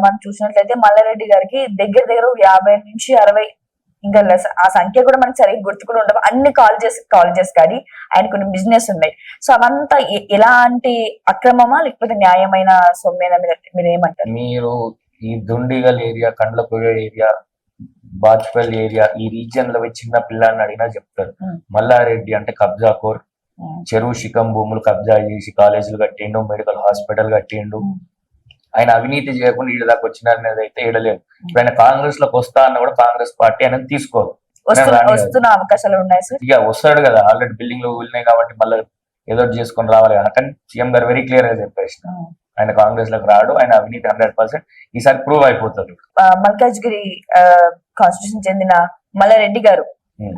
మనం చూసినట్లయితే మల్లారెడ్డి గారికి దగ్గర దగ్గర 50 నుంచి 60 ఇంకా ఆ సంఖ్య కూడా మనకి సరిగ్గా గుర్తు కూడా ఉండవు. అన్ని కాలేజెస్ కానీ ఆయన కొన్ని బిజినెస్ ఉన్నాయి. సో అవంతా ఎలాంటి అక్రమమా లేకపోతే న్యాయమైన సొమ్మేనా మీరు ఏమంటారు? మీరు ఈ దుండిగల్ ఏరియా, కండ్లపూయ ఏరియా, బాచ్పల్లి ఏరియా, ఈ రీజియన్ లో చిన్న పిల్లల్ని అడిగినా చెప్తారు. మల్లారెడ్డి అంటే కబ్జా కోర్, చెరువు శిఖం భూములు కబ్జా చేసి కాలేజీలు కట్టిండు, మెడికల్ హాస్పిటల్ కట్టిండు. ఆయన అవినీతి చేయకుండా ఈడ దాకా వచ్చినారనేది అయితే ఈడలేదు. ఇప్పుడు ఆయన కాంగ్రెస్ లోకి వస్తా అన్న కూడా కాంగ్రెస్ పార్టీ ఆయన తీసుకోదు. వస్తున్న అవకాశాలు ఉన్నాయి సార్. ఇక వస్తాడు కదా, ఆల్రెడీ బిల్డింగ్ లో ఊళ్ళినాయి కాబట్టి మళ్ళీ ఏదో చేసుకొని రావాలి కదా. కానీ సీఎం గారు వెరీ క్లియర్ గా చెప్పేసిన ఆయన కాంగ్రెస్ లోకి రాడు, ఆయన అవినీతి 100% ఈసారి ప్రూవ్ అయిపోతుంది. మల్కాజ్గిరి కాన్స్టిట్యూషన్ చెందిన మల్లారెడ్డి గారు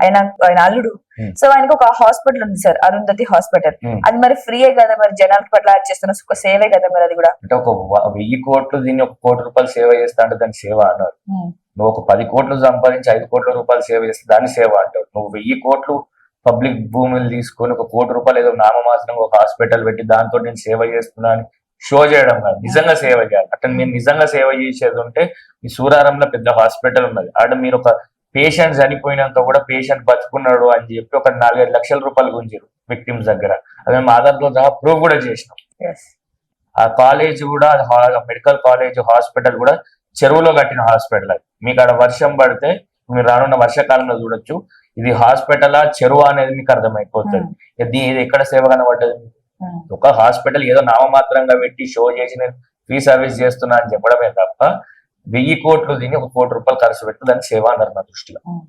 ఆయన అల్లుడు. సో ఆయనకు ఒక హాస్పిటల్ ఉంది సార్, అరుంధతి హాస్పిటల్. అది మరి ఫ్రీయే కదా, మరి జనాలకి పట్ల చేస్తున్న ఒక సేవే కదా మరి అది కూడా. అంటే ఒక 1000 కోట్లు దీన్ని 1 కోటి రూపాయలు సేవ చేస్తా అంటే దాన్ని సేవ అన్నారు. నువ్వు ఒక 10 కోట్లు సంపాదించి 5 కోట్ల రూపాయలు సేవ చేస్తే దాన్ని సేవ అంటావు. నువ్వు 1000 కోట్లు పబ్లిక్ భూములు తీసుకొని 1 కోటి రూపాయలు ఏదో నామమాత్రంగా ఒక హాస్పిటల్ పెట్టి దాంతో నేను సేవ చేస్తున్నా అని షో చేయడం కాదు, నిజంగా సేవ చేయాలి. అట్లా మీరు నిజంగా సేవ చేసేది ఉంటే ఈ సూరారంలో పెద్ద హాస్పిటల్ ఉన్నది, ఆడ మీరు ఒక పేషెంట్ చనిపోయినాక కూడా పేషెంట్ బతుకున్నాడు అని చెప్పి ఒక 4-5 లక్షల రూపాయలు గుంజారు విక్టిమ్స్ దగ్గర. అది మేము ఆధార్తో సహా ప్రూవ్ కూడా చేసినాం. ఆ కాలేజ్ కూడా, మెడికల్ కాలేజ్ హాస్పిటల్ కూడా చెరువులో కట్టిన హాస్పిటల్. అది మీకు ఆడ వర్షం పడితే మీరు రానున్న వర్షాకాలంలో చూడొచ్చు ఇది హాస్పిటల్ చెరువు అనేది మీకు అర్థమైపోతుంది. ఇది ఎక్కడ సేవ కనబడ్డది? ఒక హాస్పిటల్ ఏదో నామమాత్రంగా పెట్టి షో చేసి నేను ఫ్రీ సర్వీస్ చేస్తున్నా అని చెప్పడమే తప్ప 1000 కోట్లు దీన్ని 1 కోటి రూపాయలు ఖర్చు పెట్టి దాన్ని సేవ అన్నారు నా దృష్టిలో.